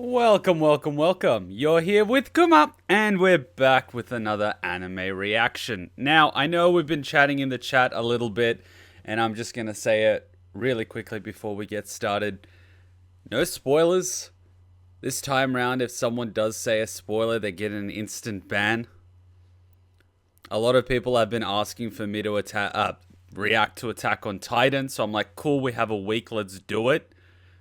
Welcome, welcome, welcome. You're here with Kuma, and we're back with another anime reaction. Now, I know we've been chatting in the chat a little bit, and I'm just gonna say it really quickly before we get started. No spoilers. This time round, if someone does say a spoiler, they get an instant ban. A lot of people have been asking for me to react to Attack on Titan, so I'm like, cool, we have a week, let's do it.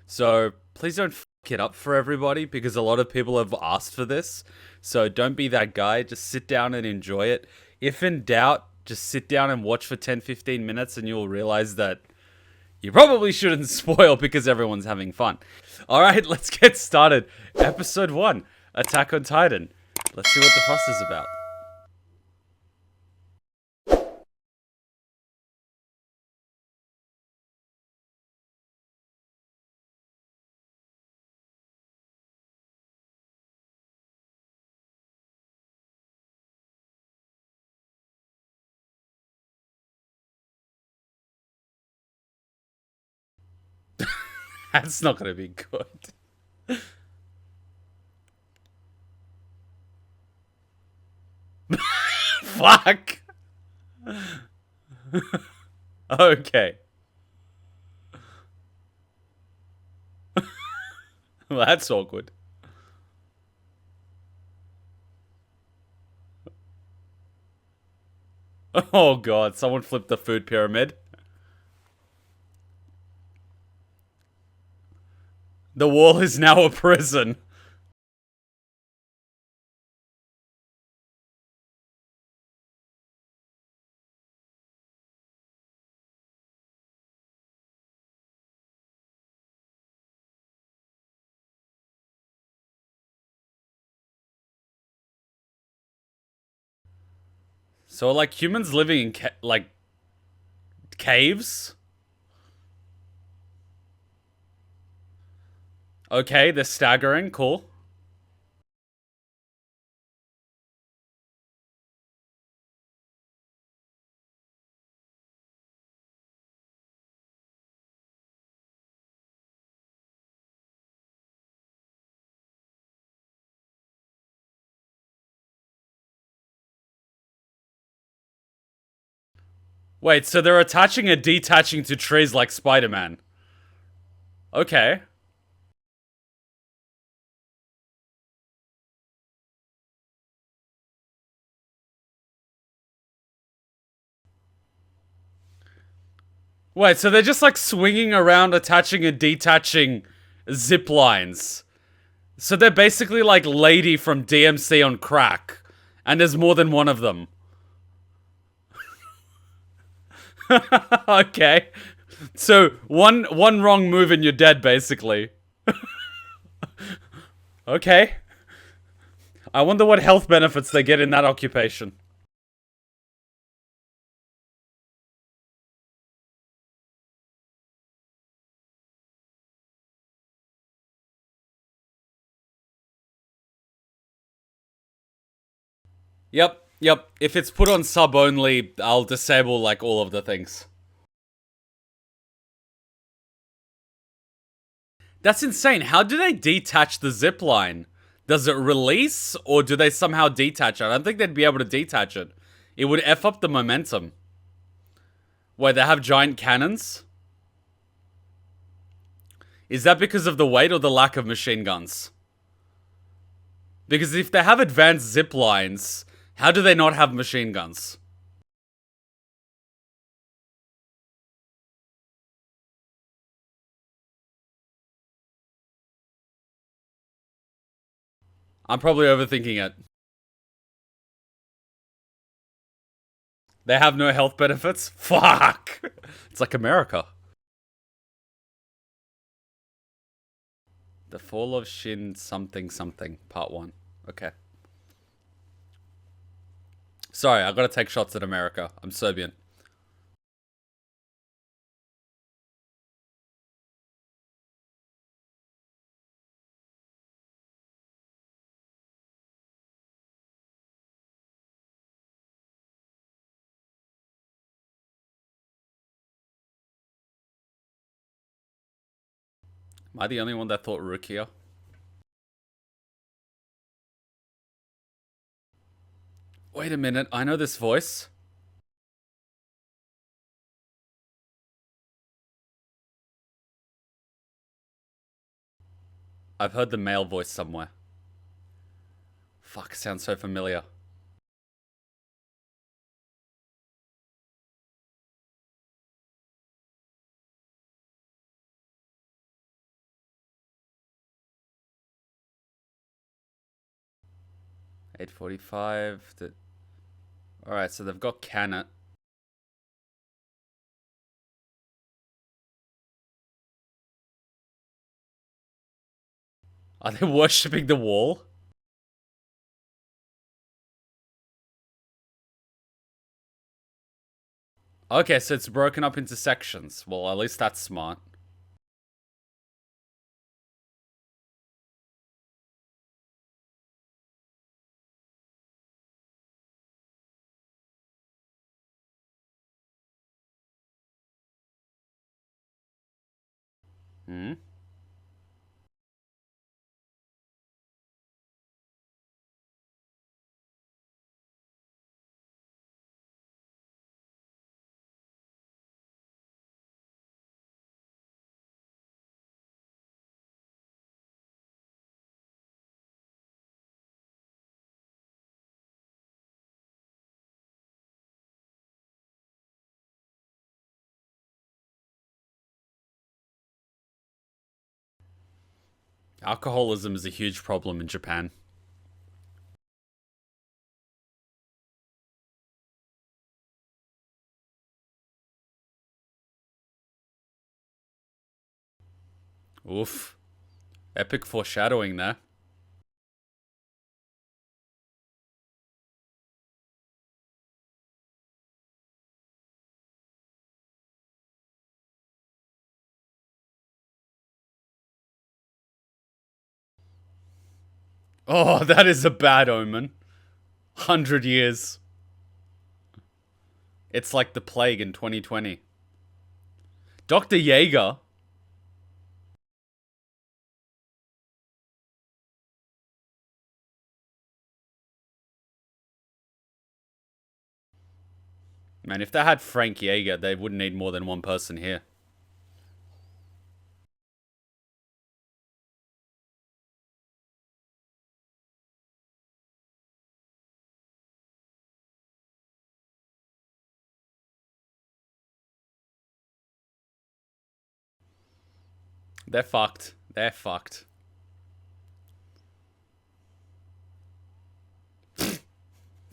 So please don't fuck it up for everybody because a lot of people have asked for this. So don't be that guy. Just sit down and enjoy it. If in doubt, just sit down and watch for 10-15 minutes and you'll realize that you probably shouldn't spoil because everyone's having fun. All right, let's get started. Episode 1, Attack on Titan. Let's see what the fuss is about. That's not going to be good. Fuck. Okay. Well, that's awkward. Oh god, someone flipped the food pyramid. The wall is now a prison. So, like, humans living in, caves? Okay, they're staggering, cool. Wait, so they're attaching and detaching to trees like Spider-Man. Okay. Wait, so they're just like swinging around, attaching and detaching zip lines. So they're basically like Lady from DMC on crack. And there's more than one of them. Okay. So one wrong move and you're dead, basically. Okay. I wonder what health benefits they get in that occupation. Yep. If it's put on sub only, I'll disable like all of the things. That's insane. How do they detach the zip line? Does it release or do they somehow detach it? I don't think they'd be able to detach it. It would F up the momentum. Wait, they have giant cannons? Is that because of the weight or the lack of machine guns? Because if they have advanced zip lines, how do they not have machine guns? I'm probably overthinking it. They have no health benefits? Fuck! It's like America. The Fall of Shin something something, part 1. Okay. Sorry, I gotta take shots at America. I'm Serbian. Am I the only one that thought Rukia? Wait a minute, I know this voice. I've heard the male voice somewhere. Fuck, sounds so familiar. $8.45. Alright, so they've got Canet. Are they worshipping the wall? Okay, so it's broken up into sections. Well, at least that's smart. Hmm? Alcoholism is a huge problem in Japan. Oof. Epic foreshadowing there. Oh, that is a bad omen. 100 years. It's like the plague in 2020. Dr. Jaeger. Man, if they had Frank Jaeger, they wouldn't need more than one person here. They're fucked. They're fucked.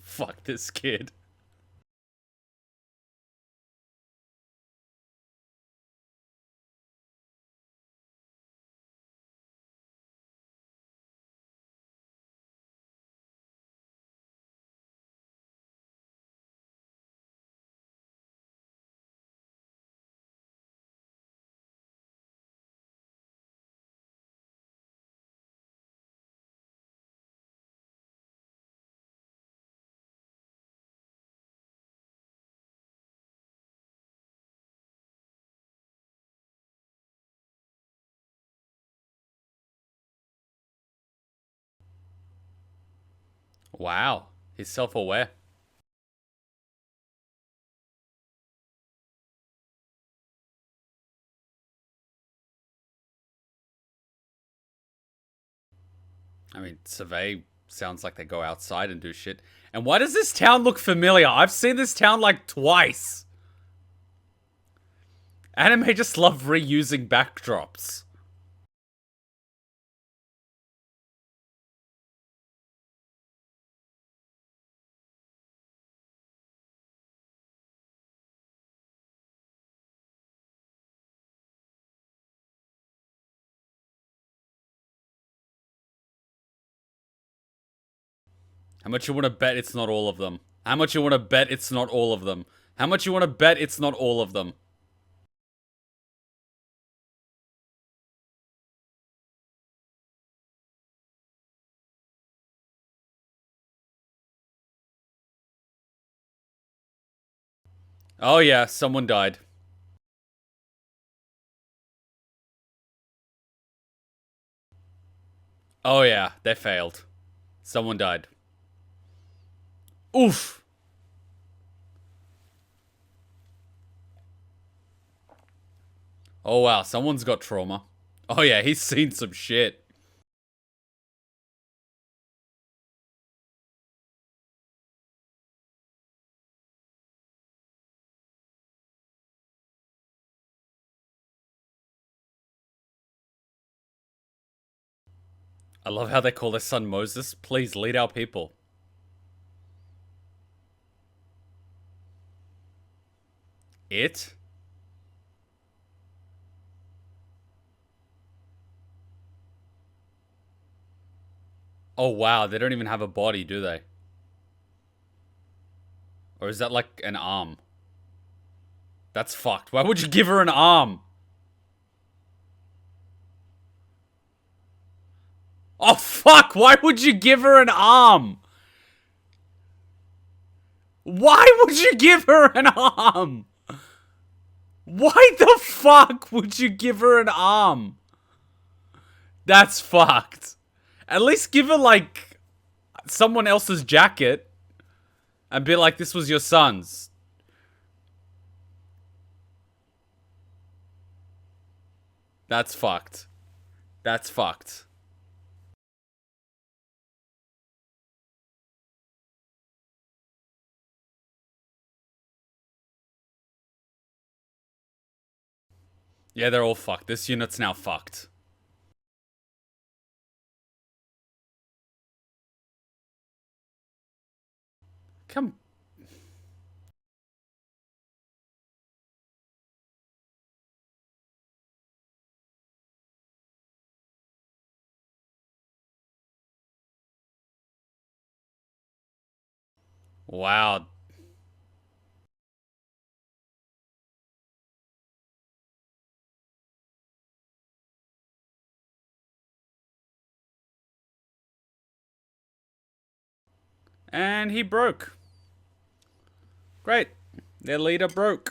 Fuck this kid. Wow. He's self-aware. I mean, survey sounds like they go outside and do shit. And why does this town look familiar? I've seen this town like twice. Anime just love reusing backdrops. How much you want to bet it's not all of them? How much you want to bet it's not all of them? How much you want to bet it's not all of them? Oh yeah, someone died. Oh yeah, they failed. Someone died. Oof. Oh wow, someone's got trauma. Oh yeah, he's seen some shit. I love how they call their son Moses. Please lead our people. It? Oh wow, they don't even have a body, do they? Or is that like an arm? That's fucked. Why would you give her an arm? Oh fuck, why would you give her an arm? Why would you give her an arm? Why the fuck would you give her an arm? That's fucked. At least give her, like, someone else's jacket and be like, this was your son's. That's fucked. That's fucked. Yeah, they're all fucked. This unit's now fucked. Come. Wow. And he broke. Great. Their leader broke.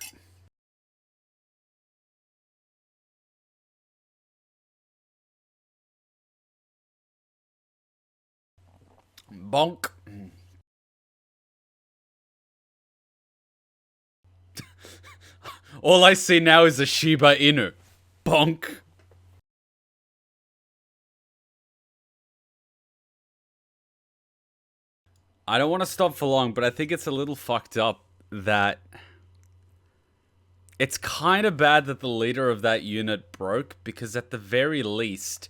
Bonk. All I see now is a Shiba Inu. Bonk. I don't want to stop for long, but I think it's a little fucked up that it's kind of bad that the leader of that unit broke, because at the very least,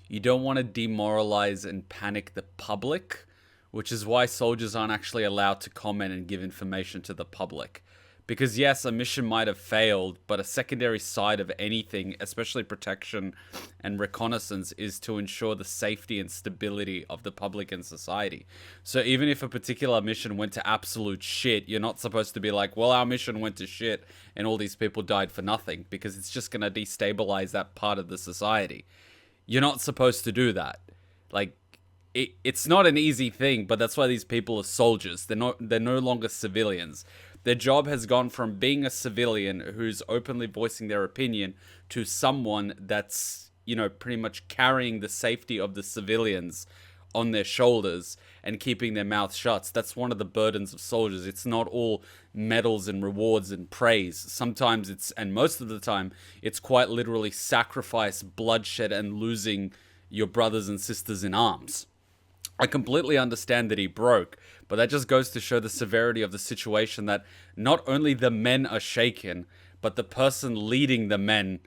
you don't want to demoralize and panic the public, which is why soldiers aren't actually allowed to comment and give information to the public. Because yes, a mission might have failed, but a secondary side of anything, especially protection and reconnaissance, is to ensure the safety and stability of the public and society. So even if a particular mission went to absolute shit, you're not supposed to be like, well, our mission went to shit and all these people died for nothing, because it's just going to destabilize that part of the society. You're not supposed to do that. Like, it's not an easy thing, but that's why these people are soldiers. They're no longer civilians. Their job has gone from being a civilian who's openly voicing their opinion to someone that's, you know, pretty much carrying the safety of the civilians on their shoulders and keeping their mouths shut. That's one of the burdens of soldiers. It's not all medals and rewards and praise. Sometimes it's, and most of the time, it's quite literally sacrifice, bloodshed, and losing your brothers and sisters in arms. I completely understand that he broke, but that just goes to show the severity of the situation, that not only the men are shaken, but the person leading the men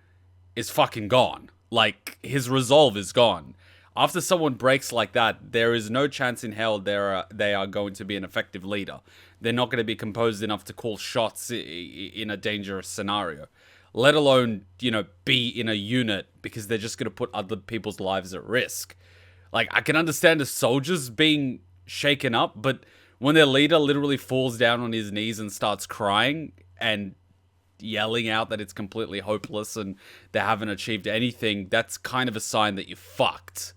is fucking gone. Like, his resolve is gone. After someone breaks like that, there is no chance in hell they are going to be an effective leader. They're not going to be composed enough to call shots in a dangerous scenario, let alone, you know, be in a unit, because they're just going to put other people's lives at risk. Like, I can understand the soldiers being shaken up, but when their leader literally falls down on his knees and starts crying and yelling out that it's completely hopeless and they haven't achieved anything, that's kind of a sign that you're fucked.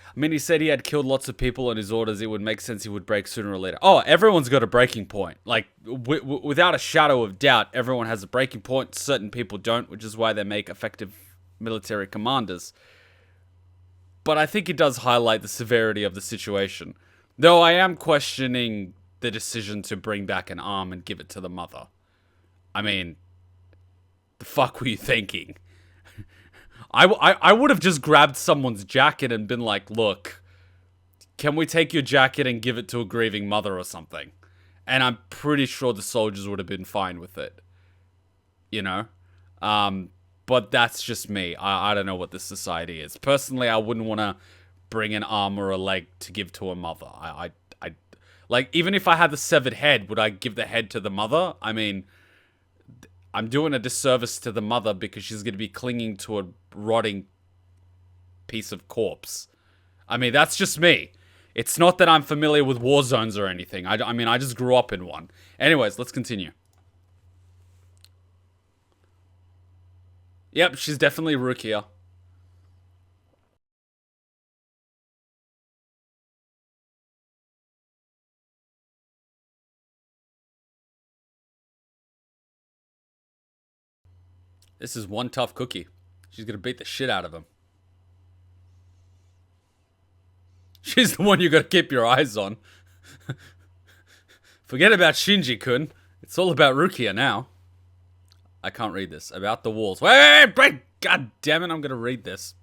I mean, he said he had killed lots of people on his orders. It would make sense he would break sooner or later. Oh, everyone's got a breaking point. Like, without a shadow of doubt, everyone has a breaking point. Certain people don't, which is why they make effective military commanders. But I think it does highlight the severity of the situation. Though I am questioning the decision to bring back an arm and give it to the mother. I mean, the fuck were you thinking? I would have just grabbed someone's jacket and been like, look, can we take your jacket and give it to a grieving mother or something? And I'm pretty sure the soldiers would have been fine with it. You know? But that's just me. I don't know what this society is. Personally, I wouldn't want to bring an arm or a leg to give to a mother. Like, even if I had the severed head, would I give the head to the mother? I mean, I'm doing a disservice to the mother because she's going to be clinging to a rotting piece of corpse. I mean, that's just me. It's not that I'm familiar with war zones or anything. I mean, I just grew up in one. Anyways, let's continue. Yep, she's definitely Rukia. This is one tough cookie. She's gonna beat the shit out of him. She's the one you gotta keep your eyes on. Forget about Shinji-kun. It's all about Rukia now. I can't read this. About the walls. Wait! God damn it, I'm gonna read this.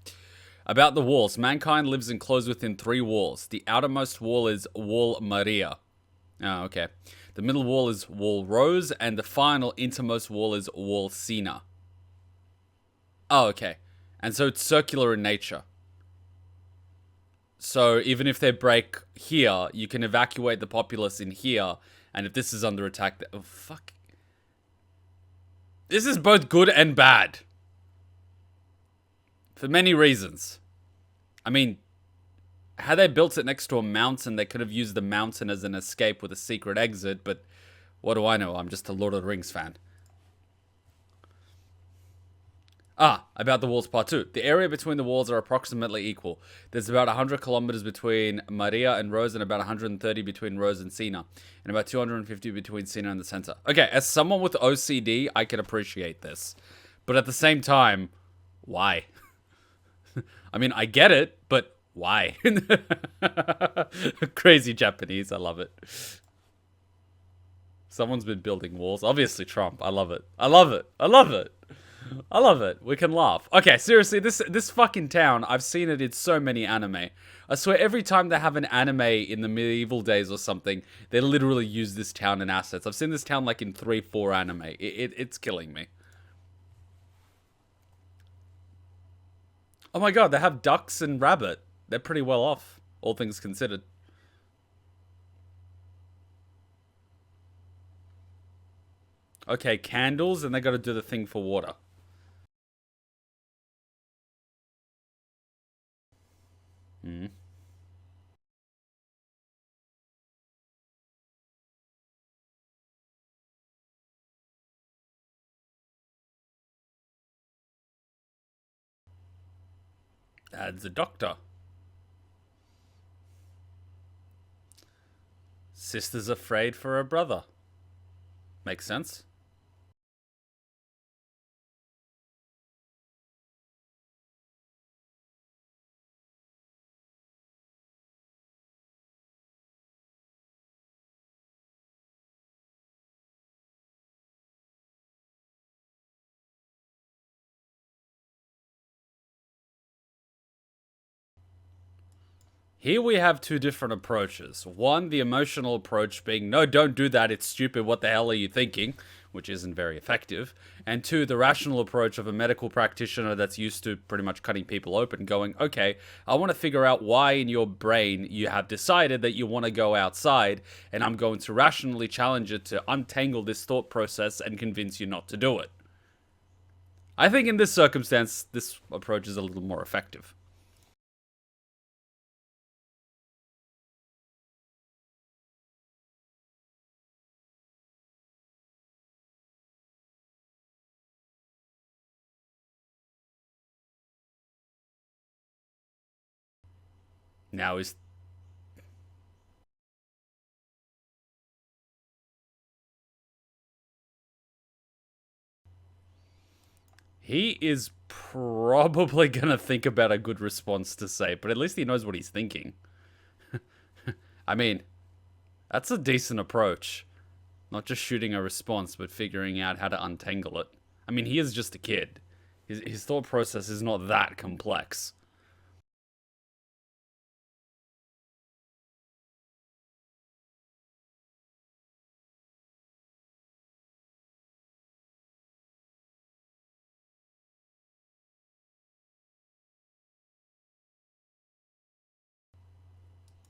About the walls. Mankind lives enclosed within 3 walls. The outermost wall is Wall Maria. Oh, okay. The middle wall is Wall Rose, and the final innermost wall is Wall Sina. Oh, okay. And so it's circular in nature. So even if they break here, you can evacuate the populace in here, and if this is under attack, oh, fuck. This is both good and bad. For many reasons. I mean, had they built it next to a mountain, they could have used the mountain as an escape with a secret exit, but what do I know? I'm just a Lord of the Rings fan. About the walls part 2. The area between the walls are approximately equal. There's about 100 kilometers between Maria and Rose, and about 130 between Rose and Sina, and about 250 between Sina and the center. Okay, as someone with OCD, I can appreciate this. But at the same time, why? I mean, I get it, but why? Crazy Japanese, I love it. Someone's been building walls. Obviously Trump. I love it. I love it. I love it. I love it. We can laugh. Okay, seriously, this fucking town, I've seen it in so many anime. I swear every time they have an anime in the medieval days or something, they literally use this town and assets. I've seen this town like in 3, 4 anime. It's killing me. Oh my god, they have ducks and rabbit. They're pretty well off, all things considered. Okay, candles, and they gotta do the thing for water. Hmm. Adds a doctor. Sister's afraid for her brother. Makes sense. Here we have 2 different approaches. One, the emotional approach being, no, don't do that, it's stupid, what the hell are you thinking? Which isn't very effective. And 2, the rational approach of a medical practitioner that's used to pretty much cutting people open, going, okay, I want to figure out why in your brain you have decided that you want to go outside, and I'm going to rationally challenge it to untangle this thought process and convince you not to do it. I think in this circumstance, this approach is a little more effective. Now is he is probably gonna think about a good response to say, but at least he knows what he's thinking. I mean, that's a decent approach. Not just shooting a response, but figuring out how to untangle it. I mean, he is just a kid. His thought process is not that complex.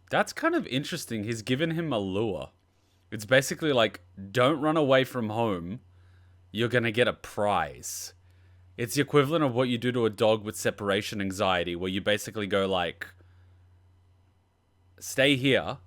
That's kind of interesting. He's given him a lure. It's basically like, don't run away from home. You're gonna get a prize. It's the equivalent of what you do to a dog with separation anxiety, where you basically go like, stay here,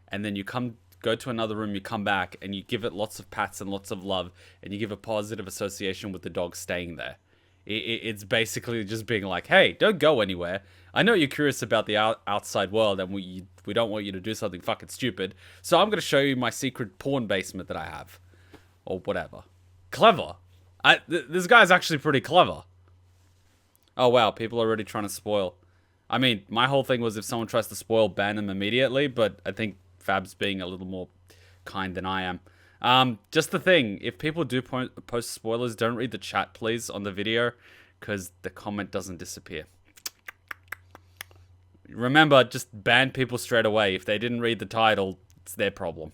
and then you go to another room, you come back, and you give it lots of pats and lots of love, and you give a positive association with the dog staying there. It's basically just being like, hey, don't go anywhere. I know you're curious about the outside world, and we don't want you to do something fucking stupid, so I'm going to show you my secret porn basement that I have. Or whatever. Clever. This guy's actually pretty clever. Oh wow, people are already trying to spoil. I mean, my whole thing was if someone tries to spoil, ban them immediately, but I think Fab's being a little more kind than I am. Just the thing, if people do post spoilers, don't read the chat, please, on the video, because the comment doesn't disappear. Remember, just ban people straight away. If they didn't read the title, it's their problem.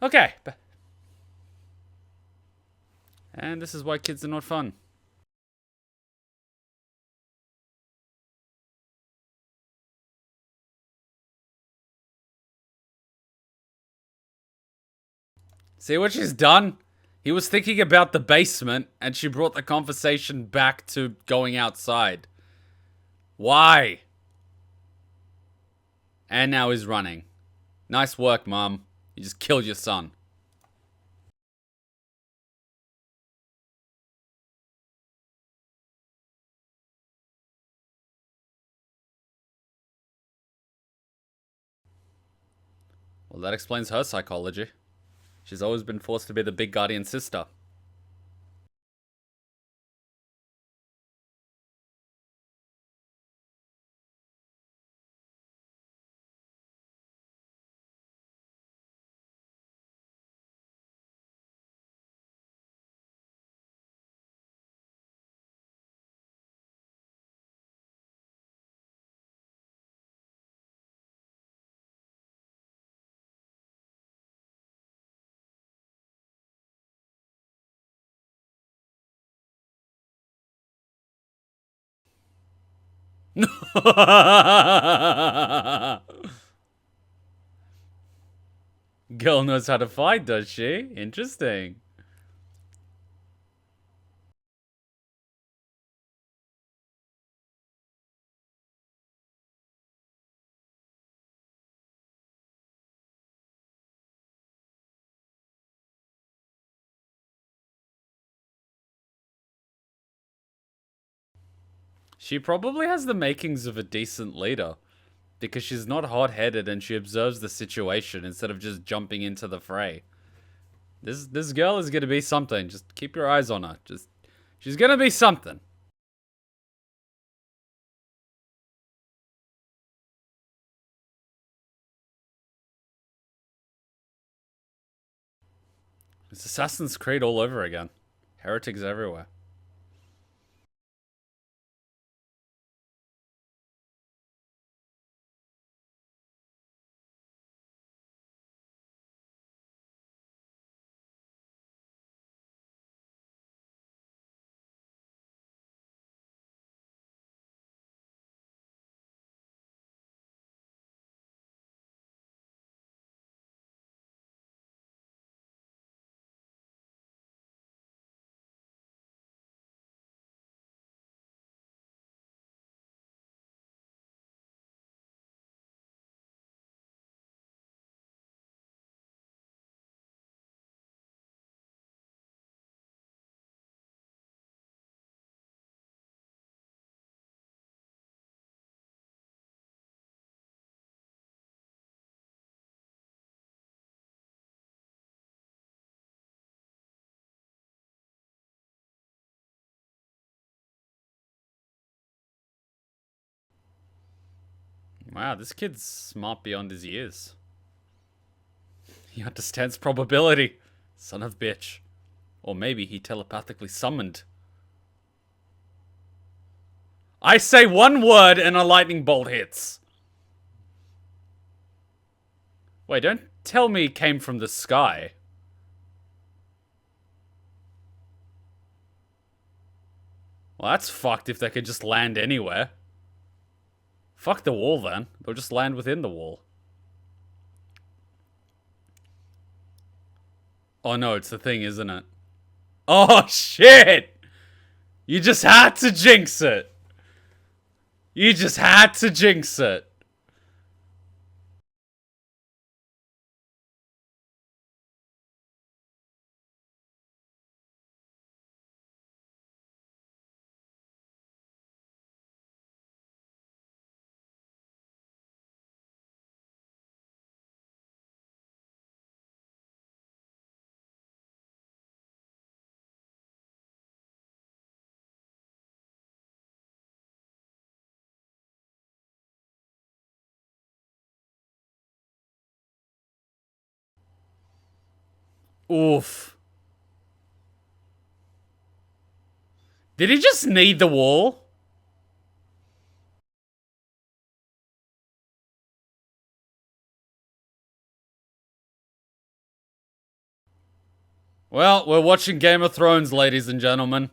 Okay. And this is why kids are not fun. See what she's done? He was thinking about the basement, and she brought the conversation back to going outside. Why? And now he's running. Nice work, Mom. You just killed your son. Well, that explains her psychology. She's always been forced to be the big guardian sister. Girl knows how to fight, does she? Interesting. She probably has the makings of a decent leader. Because she's not hot-headed and she observes the situation instead of just jumping into the fray. This girl is gonna be something. Just keep your eyes on her. She's gonna be something. It's Assassin's Creed all over again. Heretics everywhere. Wow, this kid's smart beyond his years. He understands probability. Son of bitch. Or maybe he telepathically summoned. I say one word and a lightning bolt hits. Wait, don't tell me it came from the sky. Well, that's fucked if they could just land anywhere. Fuck the wall then. They'll just land within the wall. Oh no, it's the thing, isn't it? Oh shit! You just had to jinx it. You just had to jinx it. Oof. Did he just need the wall? Well, we're watching Game of Thrones, ladies and gentlemen.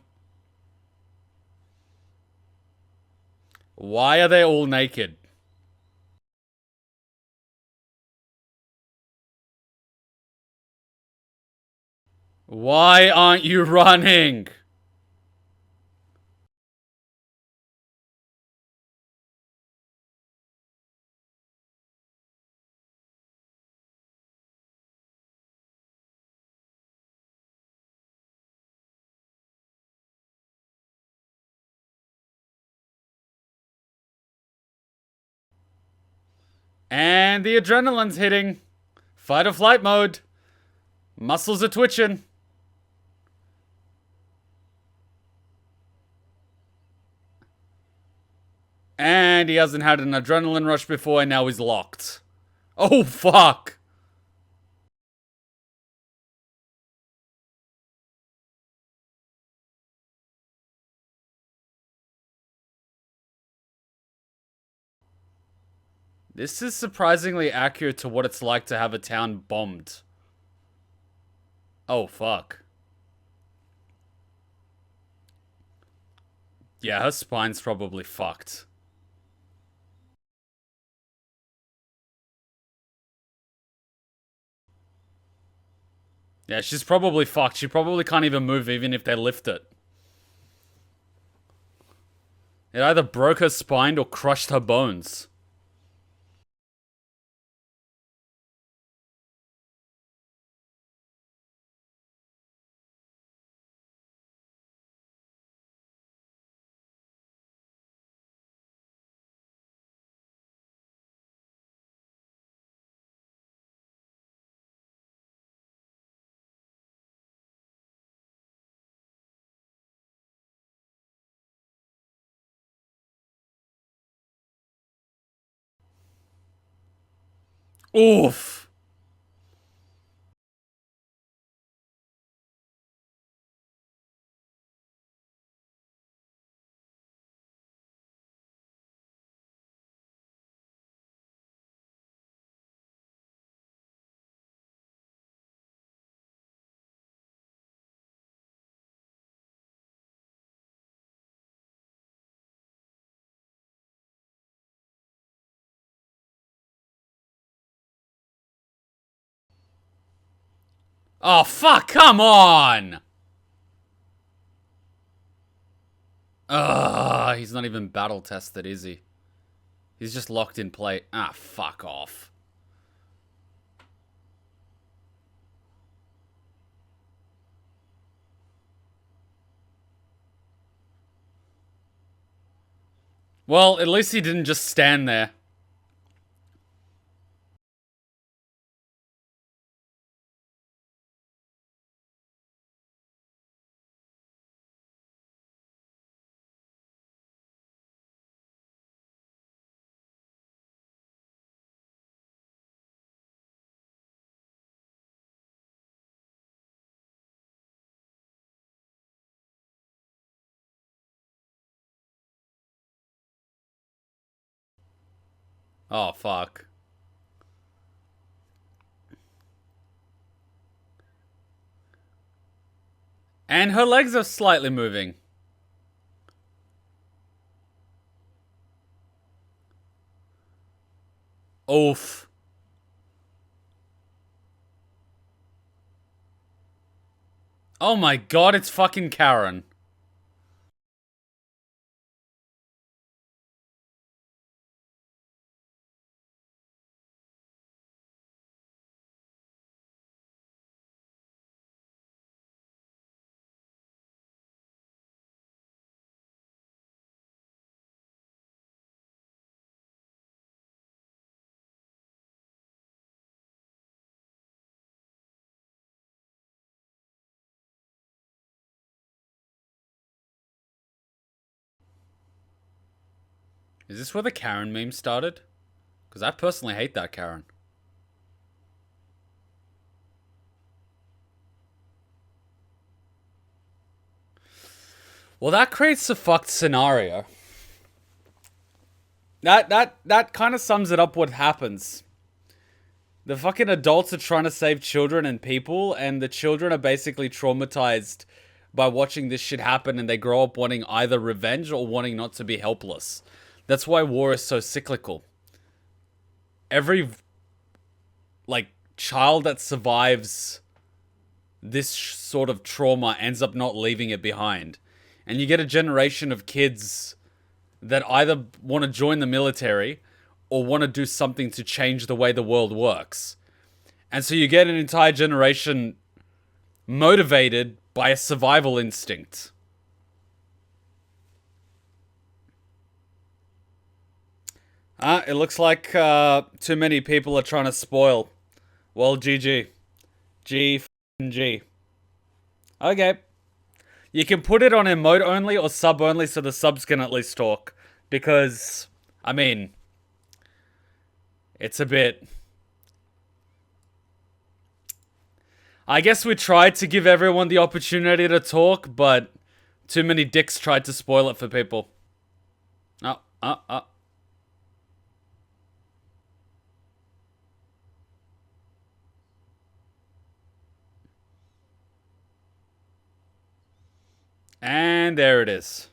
Why are they all naked? Why aren't you running? And the adrenaline's hitting. Fight or flight mode. Muscles are twitching. And he hasn't had an adrenaline rush before and now he's locked. Oh, fuck. This is surprisingly accurate to what it's like to have a town bombed. Oh, fuck. Yeah, her spine's probably fucked. Yeah, she's probably fucked. She probably can't even move even if they lift it. It either broke her spine or crushed her bones. Oof. Oh, fuck, come on! Ugh, he's not even battle tested, is he? He's just locked in play. Ah, fuck off. Well, at least he didn't just stand there. Oh, fuck. And her legs are slightly moving. Oof. Oh my god, it's fucking Karen. Is this where the Karen meme started? Because I personally hate that Karen. Well, that creates a fucked scenario. That kind of sums it up what happens. The fucking adults are trying to save children and people, and the children are basically traumatized by watching this shit happen, and they grow up wanting either revenge or wanting not to be helpless. That's why war is so cyclical. Every, like, child that survives this sort of trauma ends up not leaving it behind. And you get a generation of kids that either want to join the military or want to do something to change the way the world works. And so you get an entire generation motivated by a survival instinct. It looks like too many people are trying to spoil. Well, GG. G. Okay. You can put it on emote only or sub only so the subs can at least talk. Because, I mean, it's a bit... I guess we tried to give everyone the opportunity to talk, but too many dicks tried to spoil it for people. Oh. And there it is.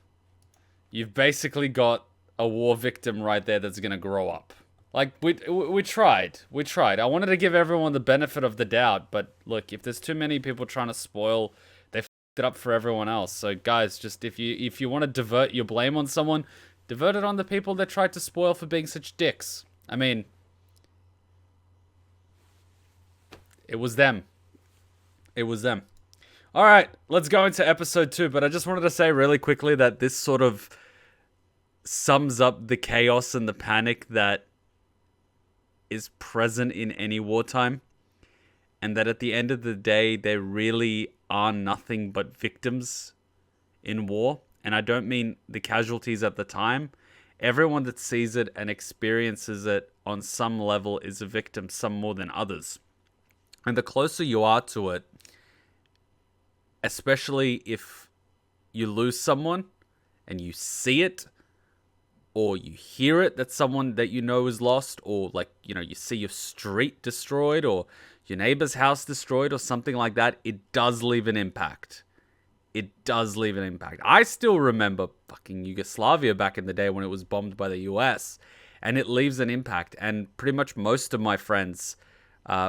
You've basically got a war victim right there that's gonna grow up. Like, we tried. We tried. I wanted to give everyone the benefit of the doubt, but look, if there's too many people trying to spoil, they fucked it up for everyone else. So guys, just if you want to divert your blame on someone, divert it on the people that tried to spoil for being such dicks. I mean, it was them. It was them. All right, let's go into episode 2, but I just wanted to say really quickly that this sort of sums up the chaos and the panic that is present in any wartime, and that at the end of the day, there really are nothing but victims in war. And I don't mean the casualties at the time. Everyone that sees it and experiences it on some level is a victim, some more than others. And the closer you are to it, especially if you lose someone and you see it, or you hear it that someone that you know is lost, or like, you know, you see your street destroyed or your neighbor's house destroyed or something like that, it does leave an impact. It does leave an impact. I still remember fucking Yugoslavia back in the day when it was bombed by the US, and it leaves an impact. And pretty much most of my friends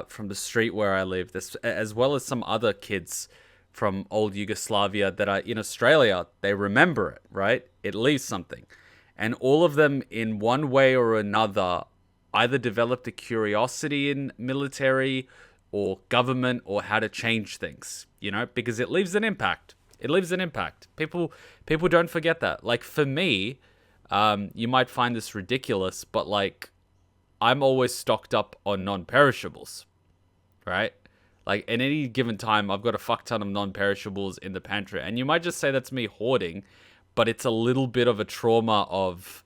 from the street where I live, as well as some other kids from old Yugoslavia that are in Australia, they remember it, right? It leaves something. And all of them, in one way or another, either developed a curiosity in military or government or how to change things, you know, because it leaves an impact. It leaves an impact. People don't forget that. Like, for me, you might find this ridiculous, but like, I'm always stocked up on non-perishables, right? Like, at any given time, I've got a fuck ton of non-perishables in the pantry. And you might just say that's me hoarding, but it's a little bit of a trauma of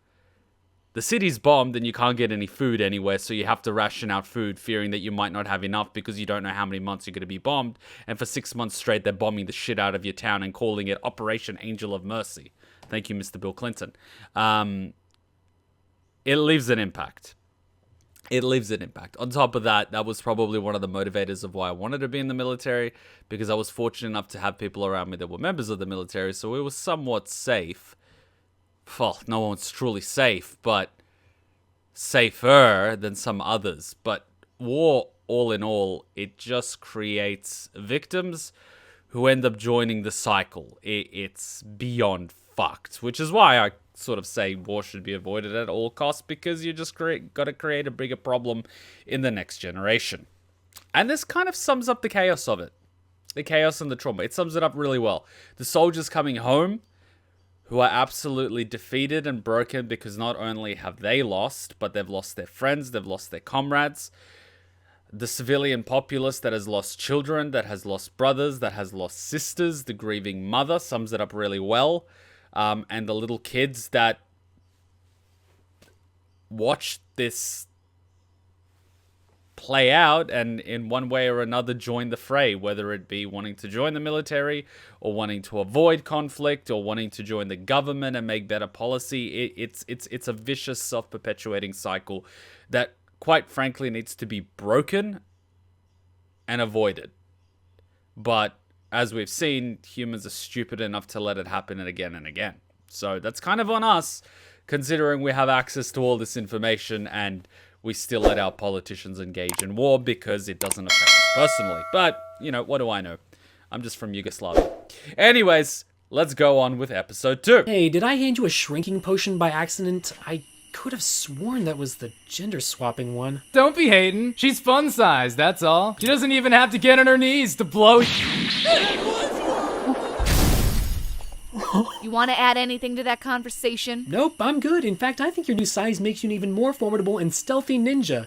the city's bombed and you can't get any food anywhere, so you have to ration out food, fearing that you might not have enough because you don't know how many months you're going to be bombed. And for 6 months straight, they're bombing the shit out of your town and calling it Operation Angel of Mercy. Thank you, Mr. Bill Clinton. It leaves an impact. it leaves an impact. On top of that, that was probably one of the motivators of why I wanted to be in the military, because I was fortunate enough to have people around me that were members of the military, so we were somewhat safe. Well, no one's truly safe, but safer than some others. But war, all in all, it just creates victims who end up joining the cycle. It's beyond fucked, which is why I sort of say war should be avoided at all costs, because you just got to create a bigger problem in the next generation. And this kind of sums up the chaos of it. The chaos and the trauma. It sums it up really well. The soldiers coming home, who are absolutely defeated and broken because not only have they lost, but they've lost their friends, they've lost their comrades. The civilian populace that has lost children, that has lost brothers, that has lost sisters, the grieving mother sums it up really well. And the little kids that watch this play out and in one way or another join the fray, whether it be wanting to join the military or wanting to avoid conflict or wanting to join the government and make better policy. It's a vicious self-perpetuating cycle that, quite frankly, needs to be broken and avoided. But as we've seen, humans are stupid enough to let it happen again and again. So that's kind of on us, considering we have access to all this information and we still let our politicians engage in war because it doesn't affect us personally. But, you know, what do I know? I'm just from Yugoslavia. Anyways, let's go on with episode 2. Hey, did I hand you a shrinking potion by accident? I could have sworn that was the gender swapping one. Don't be hating. She's fun sized, that's all. She doesn't even have to get on her knees to blow. You want to add anything to that conversation? Nope, I'm good. In fact, I think your new size makes you an even more formidable and stealthy ninja.